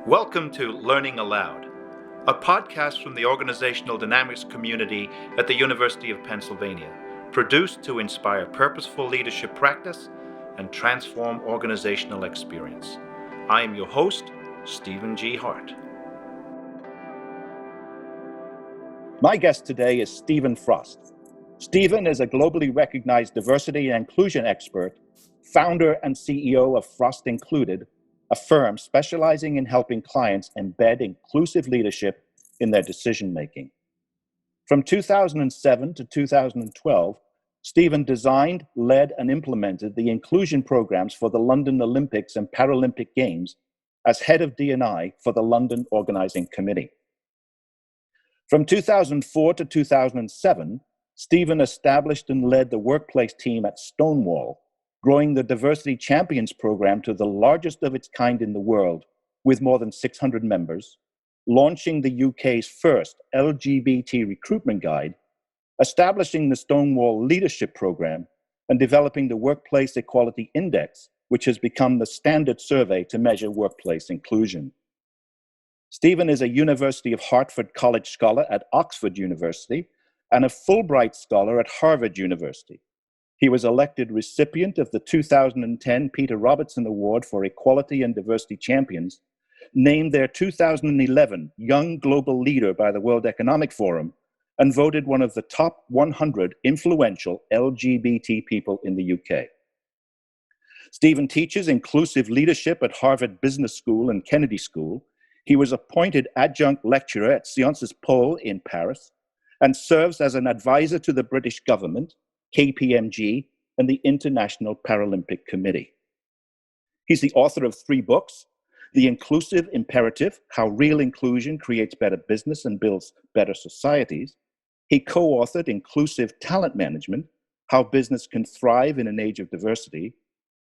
Welcome to Learning Aloud, a podcast from the Organizational Dynamics community at the University of Pennsylvania, produced to inspire purposeful leadership practice and transform organizational experience. I am your host, Stephen G. Hart. My guest today is Stephen Frost. Stephen is a globally recognized diversity and inclusion expert, founder and CEO of Frost Included, a firm specializing in helping clients embed inclusive leadership in their decision-making. From 2007 to 2012, Stephen designed, led, and implemented the inclusion programs for the London Olympics and Paralympic Games as head of D&I for the London Organizing Committee. From 2004 to 2007, Stephen established and led the workplace team at Stonewall, growing the Diversity Champions program to the largest of its kind in the world, with more than 600 members, launching the UK's first LGBT recruitment guide, establishing the Stonewall Leadership Program, and developing the Workplace Equality Index, which has become the standard survey to measure workplace inclusion. Stephen is a University of Hartford College Scholar at Oxford University and a Fulbright Scholar at Harvard University. He was elected recipient of the 2010 Peter Robertson Award for Equality and Diversity Champions, named their 2011 Young Global Leader by the World Economic Forum, and voted one of the top 100 influential LGBT people in the UK. Stephen teaches inclusive leadership at Harvard Business School and Kennedy School. He was appointed adjunct lecturer at Sciences Po in Paris and serves as an advisor to the British government, KPMG, and the International Paralympic Committee. He's the author of 3 books: The Inclusive Imperative, How Real Inclusion Creates Better Business and Builds Better Societies. He co-authored Inclusive Talent Management, How Business Can Thrive in an Age of Diversity.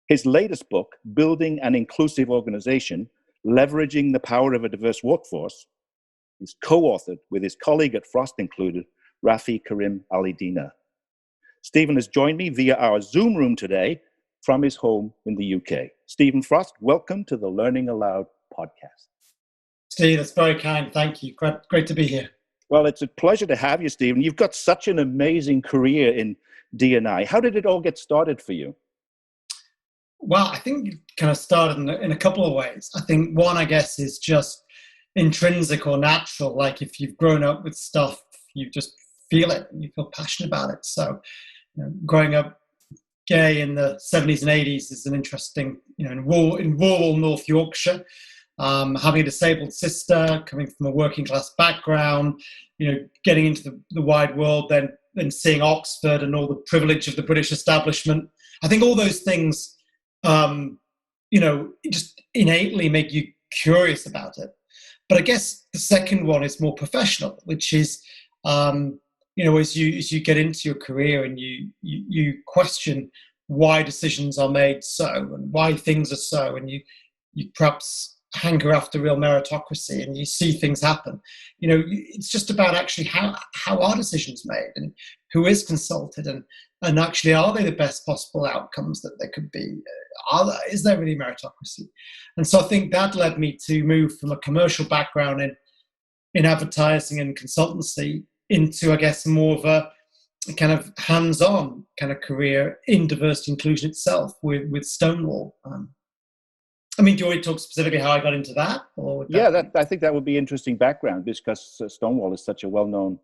His latest book, Building an Inclusive Organization, Leveraging the Power of a Diverse Workforce, is co-authored with his colleague at Frost Included, Rafi Karim Ali-Dina. Stephen has joined me via our Zoom room today from his home in the UK. Stephen Frost, welcome to the Learning Aloud podcast. Steve, that's very kind. Thank you. Great to be here. Well, it's a pleasure to have you, Stephen. You've got such an amazing career in D&I. How did it all get started for you? Well, I think it kind of started in a couple of ways. I think one, I guess, is just intrinsic or natural. Like if you've grown up with stuff, you just feel it and you feel passionate about it. So, growing up gay in the 70s and 80s is an interesting, in rural North Yorkshire, having a disabled sister, coming from a working class background, getting into the wide world, then seeing Oxford and all the privilege of the British establishment. I think all those things, just innately make you curious about it. But I guess the second one is more professional, which is, as you get into your career and you question why decisions are made so and why things are so, and you perhaps hanker after real meritocracy and you see things happen. It's just about actually how are decisions made and who is consulted and actually are they the best possible outcomes that they could be? Is there really meritocracy? And so I think that led me to move from a commercial background in advertising and consultancy into, I guess, more of a kind of hands-on kind of career in diversity inclusion itself with Stonewall. Do you want to talk specifically how I got into that? I think that would be interesting background because Stonewall is such a well-known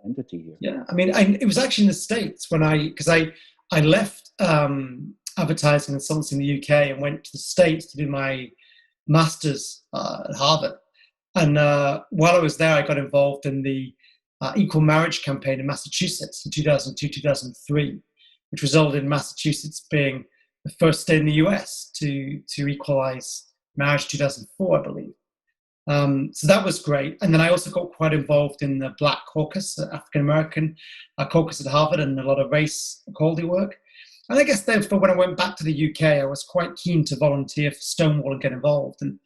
entity here. Yeah, it was actually in the States because I left advertising and consultancy in the UK and went to the States to do my master's at Harvard. And while I was there, I got involved in the equal marriage campaign in Massachusetts in 2002-2003, which resulted in Massachusetts being the first state in the US to equalize marriage 2004, I believe. So that was great. And then I also got quite involved in the Black Caucus, African-American caucus at Harvard, and a lot of race equality work. And I guess therefore, when I went back to the UK, I was quite keen to volunteer for Stonewall and get involved. And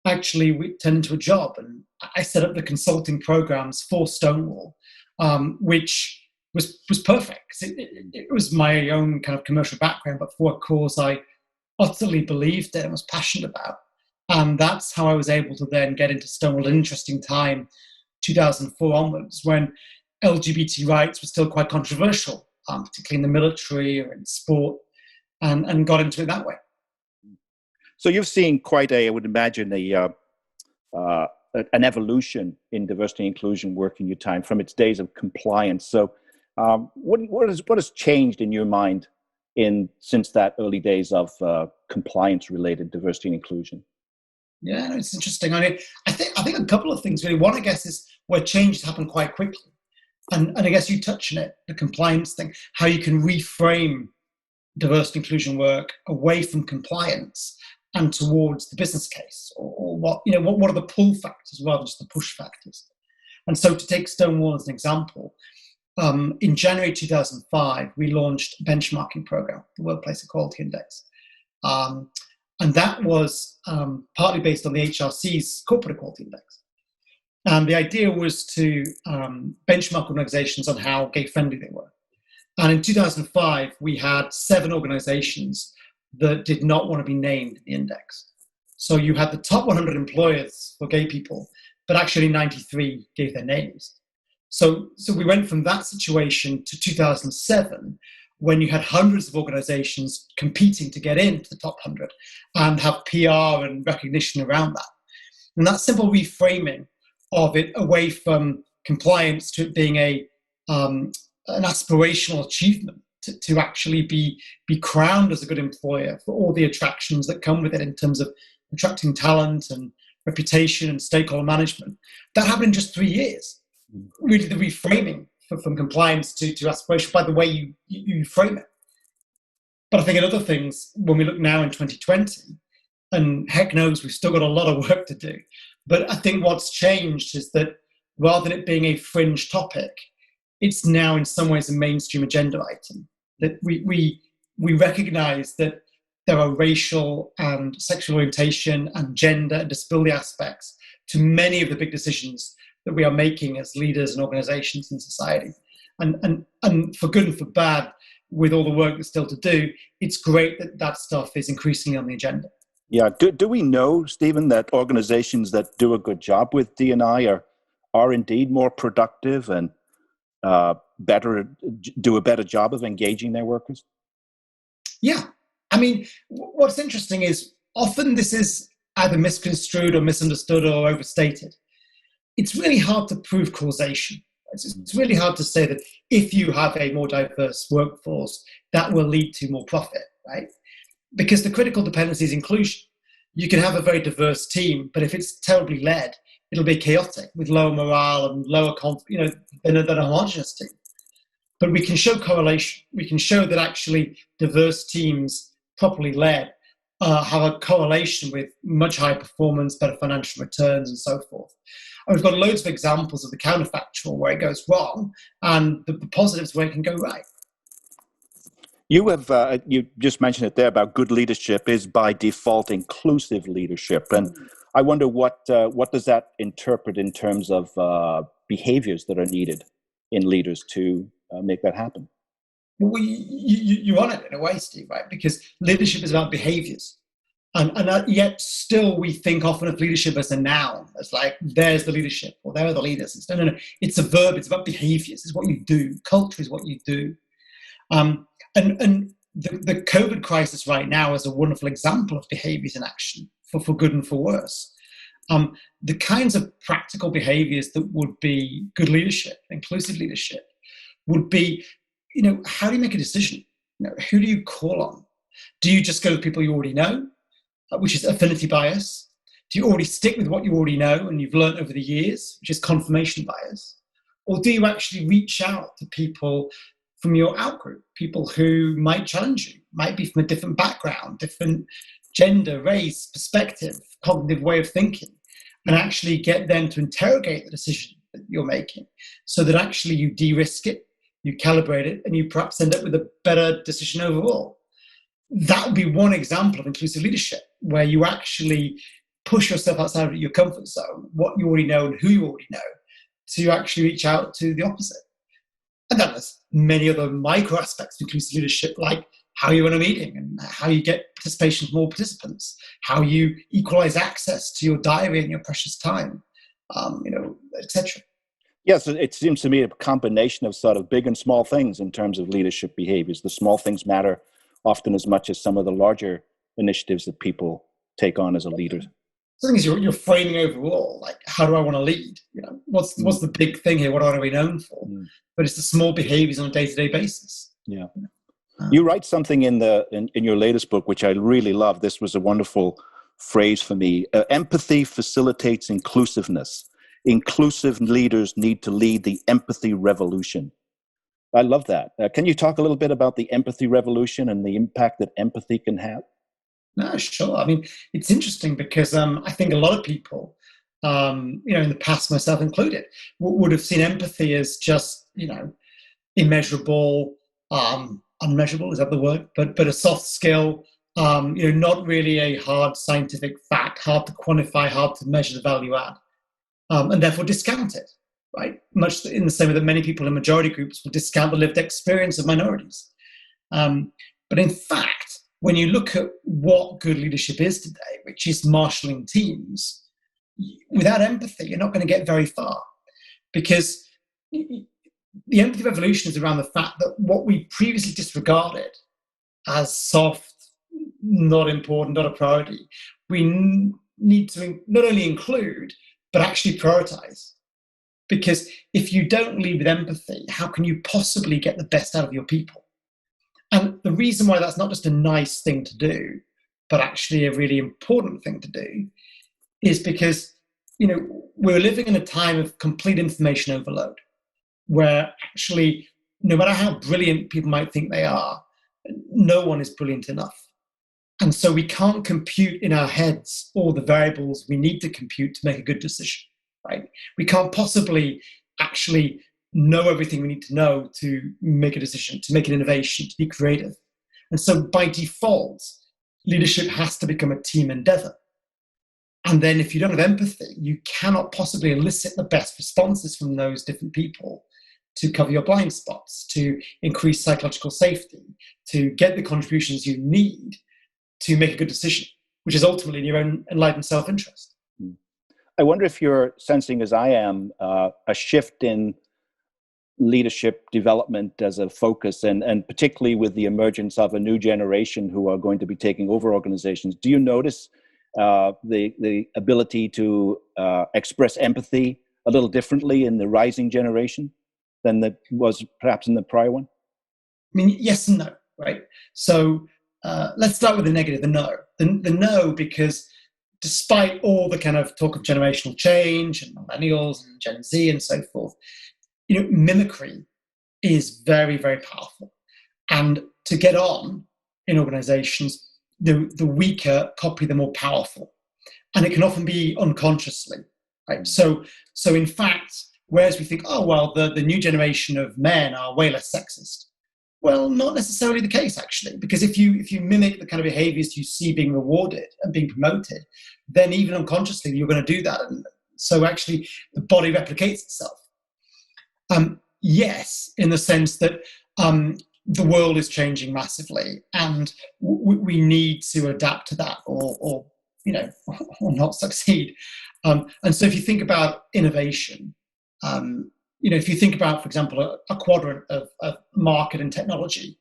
actually, we turned into a job. And I set up the consulting programs for Stonewall, which was perfect. It was my own kind of commercial background, but for a cause I utterly believed in and was passionate about. And that's how I was able to then get into Stonewall, an interesting time, 2004 onwards, when LGBT rights were still quite controversial, particularly in the military or in sport, and got into it that way. So you've seen quite I would imagine, an evolution in diversity and inclusion work in your time from its days of compliance. So what has changed in your mind since that early days of compliance-related diversity and inclusion? Yeah, no, it's interesting. I mean, I think a couple of things really. One, I guess, is where changes happen quite quickly. And I guess you touch on it, the compliance thing, how you can reframe diversity inclusion work away from compliance and towards the business case, or what are the pull factors rather than just the push factors. And so to take Stonewall as an example, in January 2005, we launched a benchmarking program, the Workplace Equality Index. And that was partly based on the HRC's Corporate Equality Index. And the idea was to benchmark organizations on how gay-friendly they were. And in 2005, we had 7 organizations that did not want to be named in the index. So you had the top 100 employers for gay people, but actually 93 gave their names. So we went from that situation to 2007, when you had hundreds of organizations competing to get into the top 100 and have PR and recognition around that. And that simple reframing of it away from compliance to it being an aspirational achievement to actually be crowned as a good employer for all the attractions that come with it in terms of attracting talent and reputation and stakeholder management. That happened in just 3 years. Really, the reframing from compliance to aspiration by the way you frame it. But I think in other things, when we look now in 2020, and heck knows we've still got a lot of work to do, but I think what's changed is that rather than it being a fringe topic, it's now in some ways a mainstream agenda item. That we recognize that there are racial and sexual orientation and gender and disability aspects to many of the big decisions that we are making as leaders and organizations in society. And for good and for bad, with all the work that's still to do, it's great that that stuff is increasingly on the agenda. Yeah. Do we know, Stephen, that organizations that do a good job with D&I are indeed more productive and do a better job of engaging their workers? Yeah. I mean, what's interesting is often this is either misconstrued or misunderstood or overstated. It's really hard to prove causation. It's really hard to say that if you have a more diverse workforce, that will lead to more profit, right? Because the critical dependency is inclusion. You can have a very diverse team, but if it's terribly led, it'll be chaotic with lower morale and lower than a homogenous team. But we can show correlation. We can show that actually diverse teams, properly led, have a correlation with much higher performance, better financial returns, and so forth. And we've got loads of examples of the counterfactual where it goes wrong, and the positives where it can go right. You have you just mentioned it there about good leadership is by default inclusive leadership, and I wonder what does that interpret in terms of behaviors that are needed in leaders to make that happen? Well, you're on it in a way, Steve, right? Because leadership is about behaviors. And yet still we think often of leadership as a noun. It's like, there's the leadership, or there are the leaders. No. It's a verb. It's about behaviors. It's what you do. Culture is what you do. And the COVID crisis right now is a wonderful example of behaviors in action, for good and for worse. The kinds of practical behaviors that would be good leadership, inclusive leadership, would be, how do you make a decision? Who do you call on? Do you just go to the people you already know, which is affinity bias? Do you already stick with what you already know and you've learned over the years, which is confirmation bias? Or do you actually reach out to people from your outgroup, people who might challenge you, might be from a different background, different gender, race, perspective, cognitive way of thinking, and actually get them to interrogate the decision that you're making so that actually you de-risk it, you calibrate it, and you perhaps end up with a better decision overall? That would be one example of inclusive leadership, where you actually push yourself outside of your comfort zone, what you already know and who you already know, to actually reach out to the opposite. And then there's many other micro aspects of inclusive leadership, like how you run a meeting and how you get participation from more participants, how you equalize access to your diary and your precious time, etc. Yes, it seems to me a combination of sort of big and small things in terms of leadership behaviors. The small things matter often as much as some of the larger initiatives that people take on as a leader. The thing is, you're framing overall, like, how do I want to lead? What's the big thing here? What do I want to be known for? But it's the small behaviors on a day-to-day basis. Yeah. You write something in your latest book, which I really love. This was a wonderful phrase for me. Empathy facilitates inclusiveness. Inclusive leaders need to lead the empathy revolution. I love that. Can you talk a little bit about the empathy revolution and the impact that empathy can have? No, sure. I mean, it's interesting because I think a lot of people, in the past, myself included, would have seen empathy as just, immeasurable, unmeasurable, is that the word? But a soft skill, not really a hard scientific fact, hard to quantify, hard to measure the value add, and therefore discount it, right? Much in the same way that many people in majority groups will discount the lived experience of minorities. But in fact, when you look at what good leadership is today, which is marshalling teams, without empathy, you're not going to get very far. Because the empathy revolution is around the fact that what we previously disregarded as soft, not important, not a priority, we need to not only include, but actually prioritize. Because if you don't lead with empathy, how can you possibly get the best out of your people? And the reason why that's not just a nice thing to do, but actually a really important thing to do, is because, we're living in a time of complete information overload, where actually, no matter how brilliant people might think they are, no one is brilliant enough. And so we can't compute in our heads all the variables we need to compute to make a good decision, right? We can't possibly actually know everything we need to know to make a decision, to make an innovation, to be creative. And so by default, leadership has to become a team endeavor. And then if you don't have empathy, you cannot possibly elicit the best responses from those different people to cover your blind spots, to increase psychological safety, to get the contributions you need to make a good decision, which is ultimately in your own enlightened self-interest. I wonder if you're sensing, as I am, a shift in leadership development as a focus, and particularly with the emergence of a new generation who are going to be taking over organizations. Do you notice the ability to express empathy a little differently in the rising generation than that was perhaps in the prior one? I mean, yes and no, right? So let's start with the negative, the no. The no, because despite all the kind of talk of generational change and millennials and Gen Z and so forth, mimicry is very, very powerful. And to get on in organizations, the weaker copy the more powerful. And it can often be unconsciously, right? So in fact, whereas we think, oh, well, the new generation of men are way less sexist. Well, not necessarily the case, actually, because if you mimic the kind of behaviors you see being rewarded and being promoted, then even unconsciously, you're going to do that. And so actually, the body replicates itself. Yes, in the sense that the world is changing massively, and we need to adapt to that, or not succeed. And so, if you think about innovation, if you think about, for example, a quadrant of market and technology,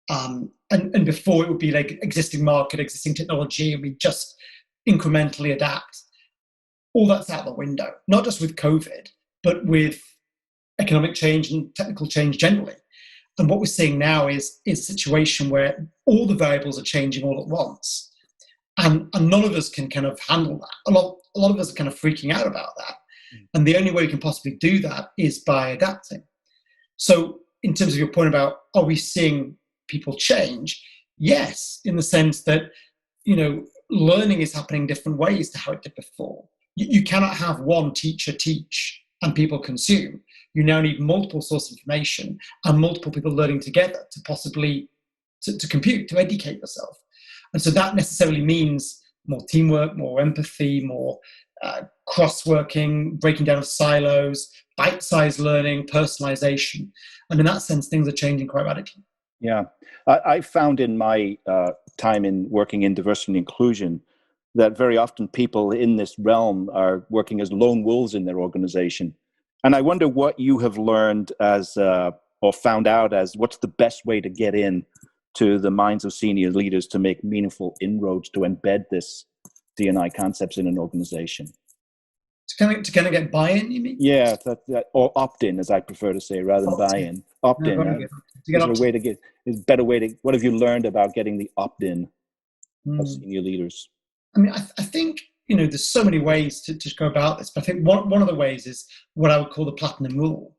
and before it would be like existing market, existing technology, and we just incrementally adapt. All that's out the window, not just with COVID, but with economic change and technical change generally. And what we're seeing now is a situation where all the variables are changing all at once. And none of us can kind of handle that. A lot of us are kind of freaking out about that. And the only way we can possibly do that is by adapting. So in terms of your point about, are we seeing people change? Yes, in the sense that, learning is happening different ways to how it did before. You cannot have one teacher teach and people consume. You now need multiple sources of information and multiple people learning together to possibly to compute, to educate yourself. And so that necessarily means more teamwork, more empathy, more cross-working, breaking down of silos, bite-sized learning, personalization. And in that sense, things are changing quite radically. Yeah, I found in my time in working in diversity and inclusion that very often people in this realm are working as lone wolves in their organization. And I wonder what you have learned as, or found out as, what's the best way to get in to the minds of senior leaders to make meaningful inroads to embed this D&I concepts in an organization. To kind of get buy-in, you mean? Yeah, or opt-in, as I prefer to say, rather than buy-in. No, Opt-in. very good. To get Is there a opt-in. way to get? Is a better way to? What have you learned about getting the opt-in of Mm. senior leaders? I mean, I think, there's so many ways to go about this, but I think one of the ways is what I would call the platinum rule.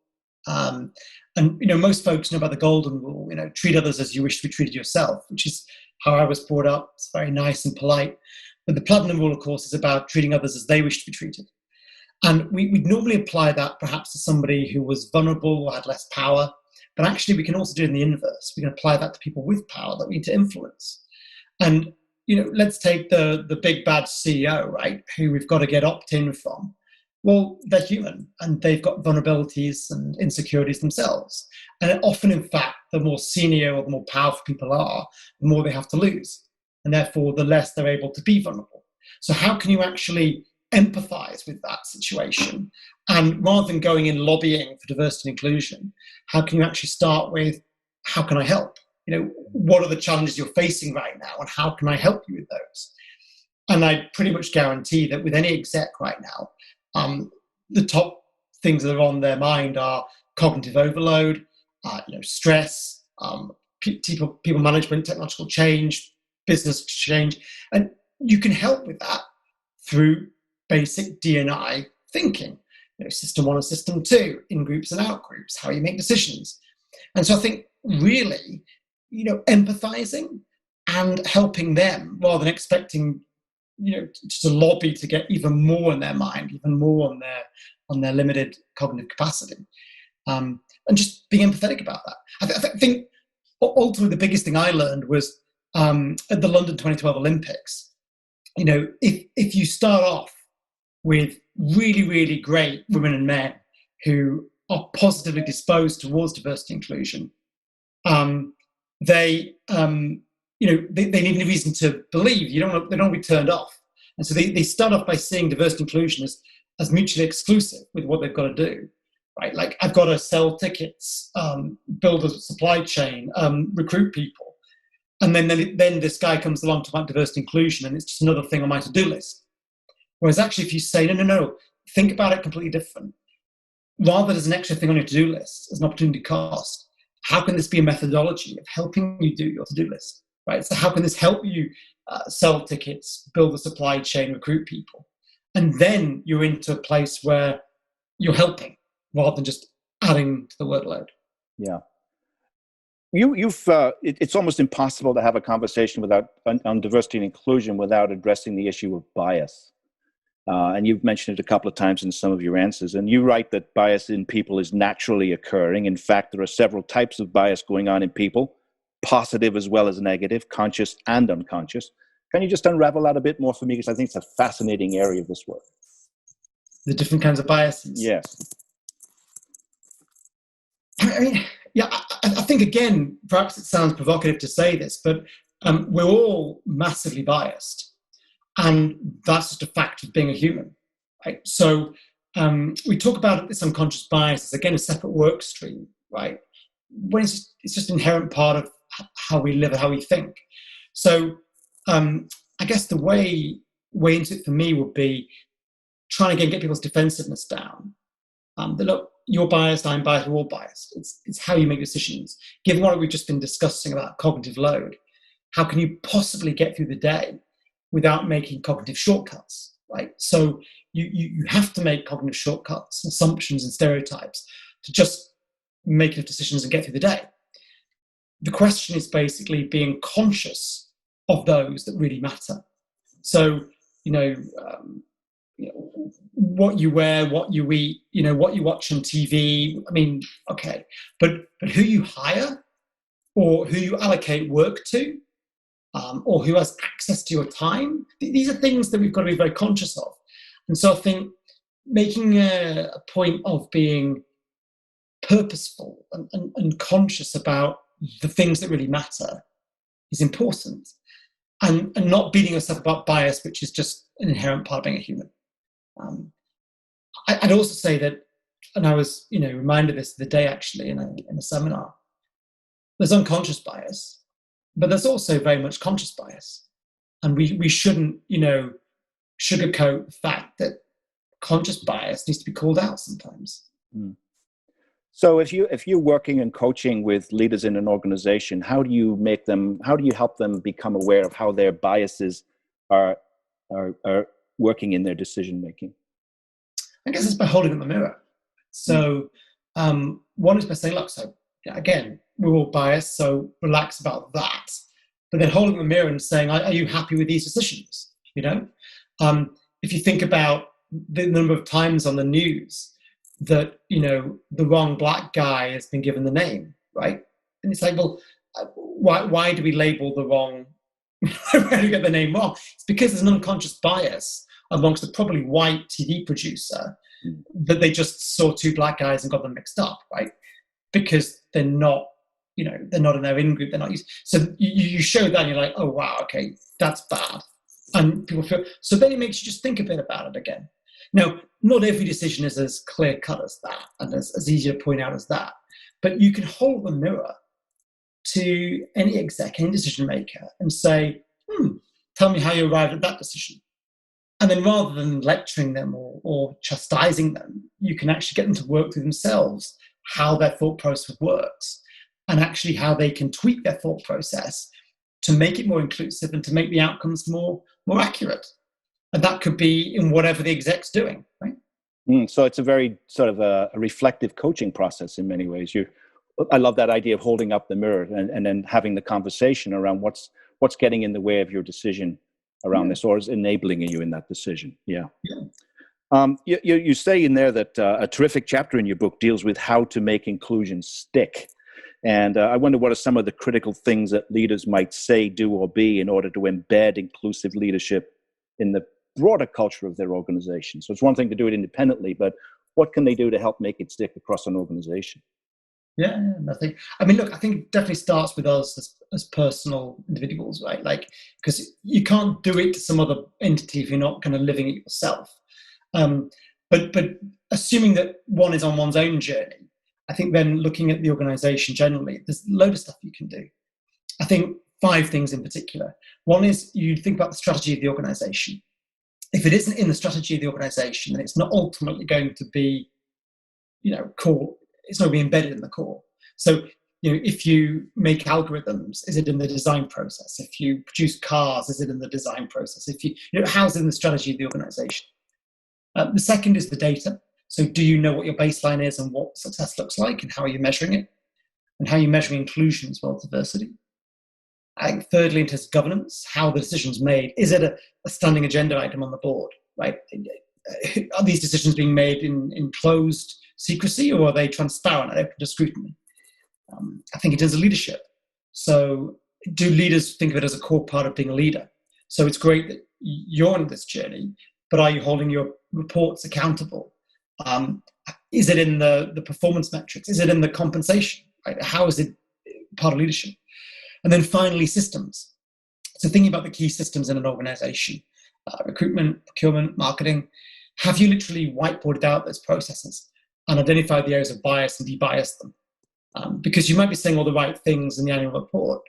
Um, and, most folks know about the golden rule, treat others as you wish to be treated yourself, which is how I was brought up. It's very nice and polite. But the platinum rule, of course, is about treating others as they wish to be treated. And we'd normally apply that perhaps to somebody who was vulnerable or had less power. But actually, we can also do it in the inverse. We can apply that to people with power that we need to influence. And, let's take the big bad CEO, right, who we've got to get opt-in from. Well, they're human and they've got vulnerabilities and insecurities themselves. And often, in fact, the more senior or the more powerful people are, the more they have to lose. And therefore, the less they're able to be vulnerable. So how can you actually empathize with that situation? And rather than going in lobbying for diversity and inclusion, how can you actually start with, how can I help? What are the challenges you're facing right now and how can I help you with those? And I pretty much guarantee that with any exec right now, the top things that are on their mind are cognitive overload, stress, people management, technological change, business change. And you can help with that through basic D&I thinking, system one and system two, in groups and out groups, how you make decisions. And so I think really, empathizing and helping them rather than expecting, to lobby to get even more in their mind, even more on their limited cognitive capacity. And just being empathetic about that. I think ultimately the biggest thing I learned was at the London 2012 Olympics, if you start off with really, really great women and men who are positively disposed towards diversity and inclusion, they need a reason to believe. They don't want to be turned off. And so they start off by seeing diversity and inclusion as mutually exclusive with what they've got to do, right? Like, I've got to sell tickets, build a supply chain, recruit people. And then this guy comes along to about diversity and inclusion, and it's just another thing on my to-do list. Whereas actually, if you say, no, think about it completely different. Rather as an extra thing on your to-do list, as an opportunity cost, how can this be a methodology of helping you do your to-do list, right? So how can this help you sell tickets, build a supply chain, recruit people? And then you're into a place where you're helping rather than just adding to the workload. Yeah. It's almost impossible to have a conversation on diversity and inclusion without addressing the issue of bias. And you've mentioned it a couple of times in some of your answers. And you write that bias in people is naturally occurring. In fact, there are several types of bias going on in people, positive as well as negative, conscious and unconscious. Can you just unravel that a bit more for me? Because I think it's a fascinating area of this work. The different kinds of biases. Yes. I mean, yeah, I think, again, perhaps it sounds provocative to say this, but we're all massively biased. And that's just a fact of being a human, right? So we talk about this unconscious bias as, again, a separate work stream, right? When it's just an inherent part of how we live and how we think. So I guess the way into it for me would be trying to get people's defensiveness down. That, look, you're biased, I'm biased, we're all biased. It's how you make decisions. Given what we've just been discussing about cognitive load, how can you possibly get through the day without making cognitive shortcuts, right? So you have to make cognitive shortcuts, assumptions and stereotypes to just make enough decisions and get through the day. The question is basically being conscious of those that really matter. So, what you wear, what you eat, what you watch on TV. I mean, okay, but who you hire or who you allocate work to, or who has access to your time, these are things that we've got to be very conscious of. And so I think making a point of being purposeful and conscious about the things that really matter is important, and not beating yourself about bias, which is just an inherent part of being a human. I'd also say that, and I was, reminded this the day actually in a seminar. There's unconscious bias, but there's also very much conscious bias, and we shouldn't, sugarcoat the fact that conscious bias needs to be called out sometimes. Mm. So if you're working and coaching with leaders in an organization, how do you help them become aware of how their biases are working in their decision making? I guess it's by holding up the mirror. So one is by saying, look, so again, we're all biased, so relax about that. But then holding the mirror and saying, are you happy with these decisions? If you think about the number of times on the news that, the wrong black guy has been given the name, right? And it's like, well, why do we label the wrong, why do we get the name wrong? It's because there's an unconscious bias amongst a probably white TV producer that they just saw two black guys and got them mixed up, right? Because they're not in their in-group, they're not used. So you show that and you're like, oh, wow, okay, that's bad. And people feel, so then it makes you just think a bit about it again. Now, not every decision is as clear-cut as that and as easy to point out as that. But you can hold the mirror to any exec, any decision maker and say, tell me how you arrived at that decision. And then rather than lecturing them or chastising them, you can actually get them to work through themselves how their thought process works and actually how they can tweak their thought process to make it more inclusive and to make the outcomes more accurate. And that could be in whatever the exec's doing, right? So it's a very sort of a reflective coaching process in many ways. I love that idea of holding up the mirror and then having the conversation around what's getting in the way of your decision around this, or is enabling you in that decision. Yeah. You say in there that a terrific chapter in your book deals with how to make inclusion stick. And I wonder what are some of the critical things that leaders might say, do, or be in order to embed inclusive leadership in the broader culture of their organization. So it's one thing to do it independently, but what can they do to help make it stick across an organization? I think it definitely starts with us as personal individuals, right? Like, because you can't do it to some other entity if you're not kind of living it yourself. But assuming that one is on one's own journey, I think then looking at the organization generally, there's a load of stuff you can do. I think 5 things in particular. One is you think about the strategy of the organization. If it isn't in the strategy of the organization, then it's not ultimately going to be, core. It's not going to be embedded in the core. So, if you make algorithms, is it in the design process? If you produce cars, is it in the design process? If how's it in the strategy of the organization? The second is the data. So do you know what your baseline is and what success looks like, and how are you measuring it? And how are you measuring inclusion as well as diversity? Thirdly, in terms of governance, how the decision's made. Is it a standing agenda item on the board, right? Are these decisions being made in closed secrecy, or are they transparent and open to scrutiny? I think in terms of leadership. So do leaders think of it as a core part of being a leader? So it's great that you're on this journey, but are you holding your reports accountable? Is it in the performance metrics? Is it in the compensation? Right? How is it part of leadership? And then finally, systems. So thinking about the key systems in an organization, recruitment, procurement, marketing, have you literally whiteboarded out those processes and identified the areas of bias and de-biased them? Because you might be saying all the right things in the annual report,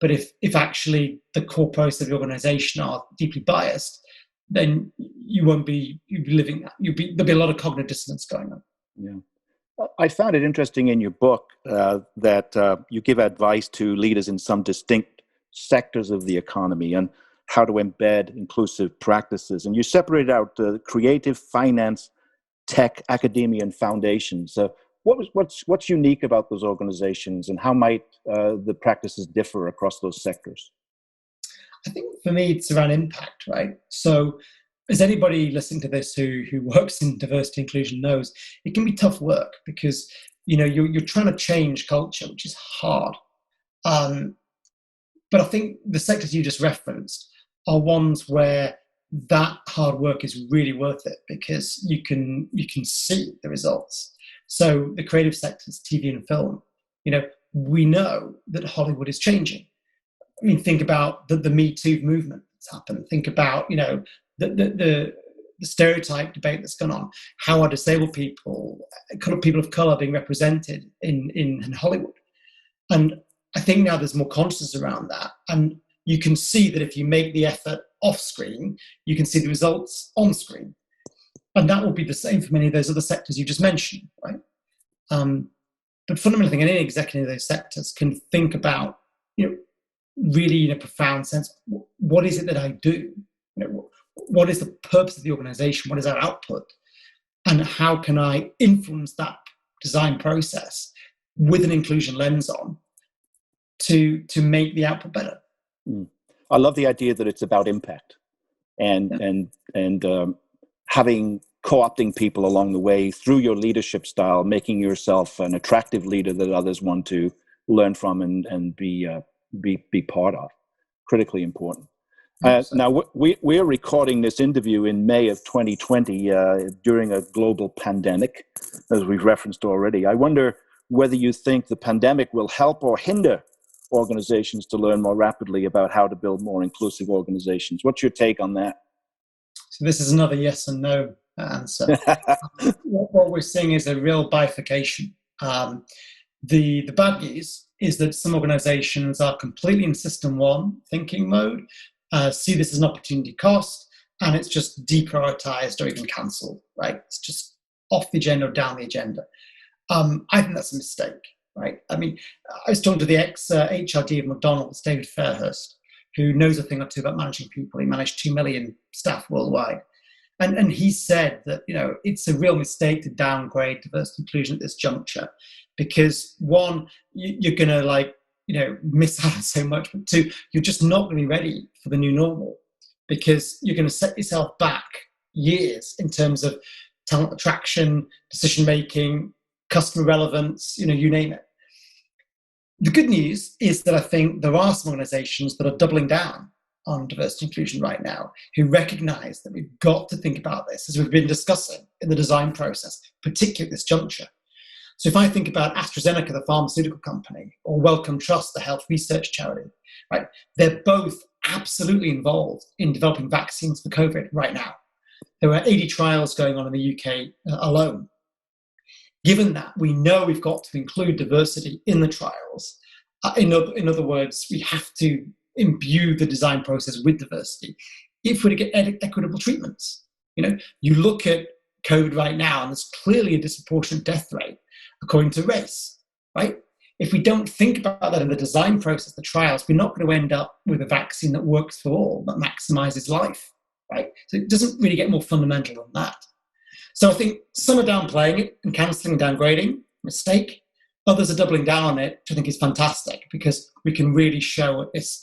but if actually the core process of the organization are deeply biased, then you'll be living that. There'll be a lot of cognitive dissonance going on. Yeah. I found it interesting in your book that you give advice to leaders in some distinct sectors of the economy and how to embed inclusive practices. And you separate out creative, finance, tech, academia, and foundations. What's unique about those organizations, and how might the practices differ across those sectors? I think for me, it's around impact, right? So as anybody listening to this who works in diversity inclusion knows, it can be tough work because, you're trying to change culture, which is hard. But I think the sectors you just referenced are ones where that hard work is really worth it because you can see the results. So the creative sectors, TV and film, we know that Hollywood is changing. I mean, think about the Me Too movement that's happened. Think about, the stereotype debate that's gone on. How are disabled people, people of color being represented in Hollywood? And I think now there's more consciousness around that. And you can see that if you make the effort off screen, you can see the results on screen. And that will be the same for many of those other sectors you just mentioned, right? But fundamentally, any executive of those sectors can think about, really in a profound sense, what is it that I do? What is the purpose of the organization? What is our output? And how can I influence that design process with an inclusion lens on to make the output better? I love the idea that it's about impact and having co-opting people along the way through your leadership style, making yourself an attractive leader that others want to learn from and be part of. Critically important. Now, we're recording this interview in May of 2020 during a global pandemic, as we've referenced already. I wonder whether you think the pandemic will help or hinder organizations to learn more rapidly about how to build more inclusive organizations. What's your take on that? So this is another yes and no answer. What we're seeing is a real bifurcation. The bad news is that some organizations are completely in system one thinking mode, see this as an opportunity cost, and it's just deprioritized or even cancelled, right? It's just off the agenda or down the agenda. I think that's a mistake, right? I mean, I was talking to the ex-HRD of McDonald's, David Fairhurst, who knows a thing or two about managing people. He managed 2 million staff worldwide. And he said that, it's a real mistake to downgrade diversity inclusion at this juncture because, one, you're going to miss out on so much, but two, you're just not going to be ready for the new normal because you're going to set yourself back years in terms of talent attraction, decision-making, customer relevance, you name it. The good news is that I think there are some organizations that are doubling down on diversity inclusion right now, who recognize that we've got to think about this, as we've been discussing in the design process, particularly at this juncture. So if I think about AstraZeneca, the pharmaceutical company, or Wellcome Trust, the health research charity, right, they're both absolutely involved in developing vaccines for COVID right now. There are 80 trials going on in the UK alone. Given that, we know we've got to include diversity in the trials. In other words, we have to imbue the design process with diversity if we're to get equitable treatments. You look at COVID right now, and there's clearly a disproportionate death rate according to race, right? If we don't think about that in the design process, the trials, we're not going to end up with a vaccine that works for all, that maximizes life, right? So it doesn't really get more fundamental than that. So I think some are downplaying it and cancelling and downgrading, mistake. Others are doubling down on it, which I think is fantastic because we can really show at this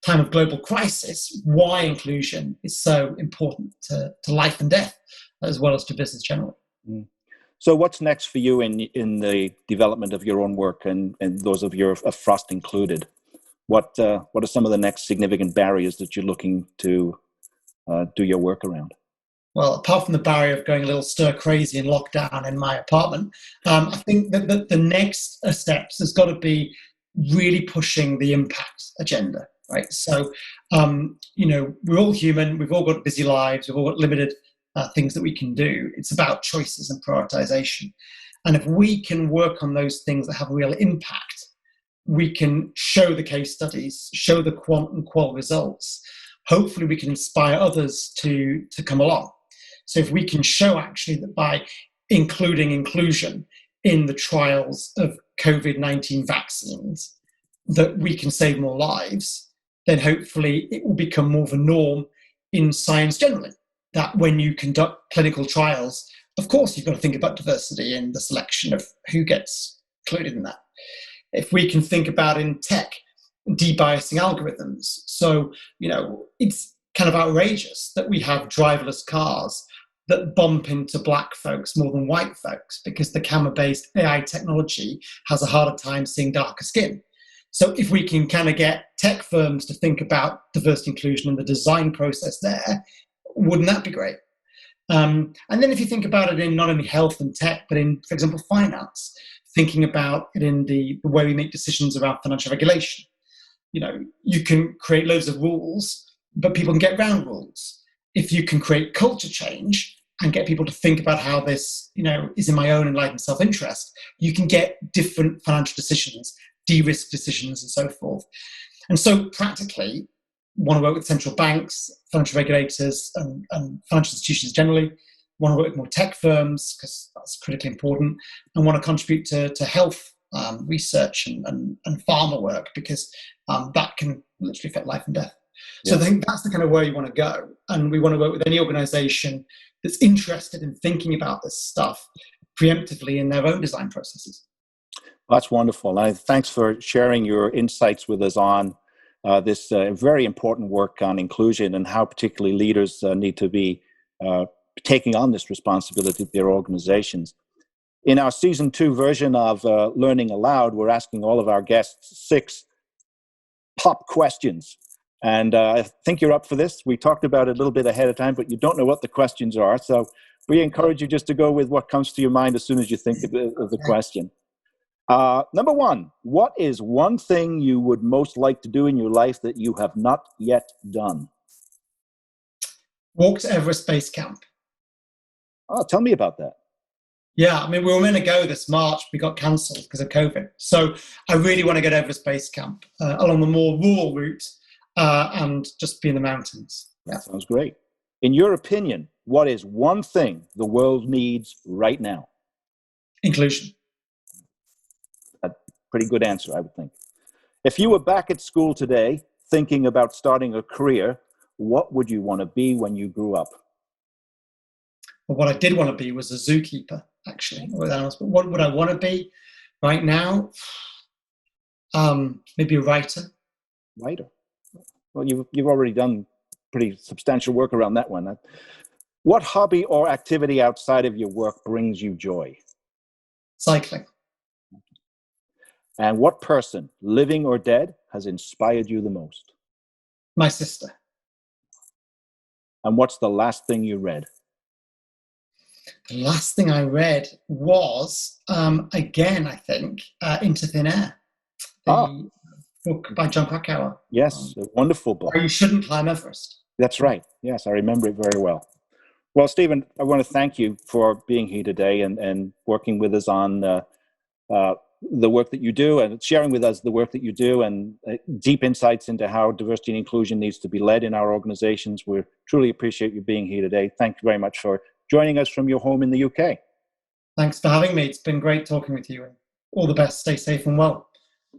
time of global crisis why inclusion is so important to life and death, as well as to business generally. So what's next for you in the development of your own work and those of Frost included? What are some of the next significant barriers that you're looking to do your work around? Well, apart from the barrier of going a little stir crazy in lockdown in my apartment, I think that the next steps has got to be really pushing the impact agenda, right? So, we're all human. We've all got busy lives. We've all got limited things that we can do. It's about choices and prioritization. And if we can work on those things that have a real impact, we can show the case studies, show the quant and qual results. Hopefully we can inspire others to come along. So if we can show actually that by including inclusion in the trials of COVID-19 vaccines, that we can save more lives, then hopefully it will become more of a norm in science generally. That when you conduct clinical trials, of course, you've got to think about diversity in the selection of who gets included in that. If we can think about in tech, debiasing algorithms. So, it's kind of outrageous that we have driverless cars that bump into black folks more than white folks because the camera-based AI technology has a harder time seeing darker skin. So if we can kind of get tech firms to think about diversity inclusion in the design process there, wouldn't that be great? And then if you think about it in not only health and tech, but in, for example, finance. thinking about it in the way we make decisions around financial regulation. You can create loads of rules, but people can get around rules. If you can create culture change and get people to think about how this, is in my own enlightened self-interest, you can get different financial decisions, de-risk decisions, and so forth. And so practically, want to work with central banks, financial regulators, and financial institutions generally. Want to work with more tech firms because that's critically important, and want to contribute to health research and pharma work because that can literally affect life and death. So I think that's the kind of way you want to go. And we want to work with any organization that's interested in thinking about this stuff preemptively in their own design processes. That's wonderful. And thanks for sharing your insights with us on this very important work on inclusion and how particularly leaders need to be taking on this responsibility of their organizations. In our season 2 version of Learning Aloud, we're asking all of our guests 6 pop questions. And I think you're up for this. We talked about it a little bit ahead of time, but you don't know what the questions are. So we encourage you just to go with what comes to your mind as soon as you think of the question. Number 1, what is one thing you would most like to do in your life that you have not yet done? Walk to Everest Base Camp. Oh, tell me about that. Yeah, we were meant to go this March. We got cancelled because of COVID. So I really want to go to Everest Base Camp along the more rural route and just be in the mountains. Yeah. Sounds great. In your opinion, what is one thing the world needs right now? Inclusion. A pretty good answer, I would think. If you were back at school today thinking about starting a career, what would you want to be when you grew up? Well, what I did want to be was a zookeeper, actually, with animals. But what would I want to be right now? Maybe a writer. Writer. Well, you've already done pretty substantial work around that one. What hobby or activity outside of your work brings you joy? Cycling. And what person, living or dead, has inspired you the most? My sister. And what's the last thing you read? The last thing I read was, again, I think, Into Thin Air, the book by John Krakauer. Yes, a wonderful book. Or You Shouldn't Climb Everest. That's right. Yes, I remember it very well. Well, Stephen, I want to thank you for being here today and working with us on the work that you do and sharing with us the work that you do and deep insights into how diversity and inclusion needs to be led in our organizations. We truly appreciate you being here today. Thank you very much for joining us from your home in the UK. Thanks for having me. It's been great talking with you. All the best. Stay safe and well.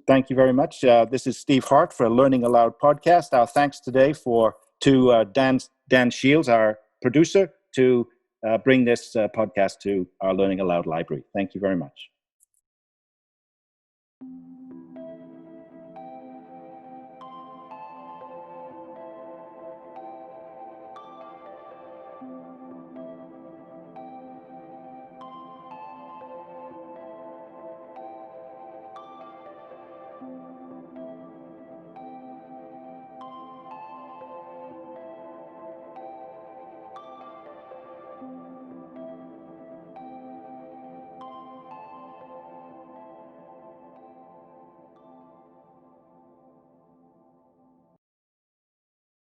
Thank you very much. This is Steve Hart for Learning Aloud podcast. Our thanks today to Dan Shields, our producer, to bring this podcast to our Learning Aloud library. Thank you very much.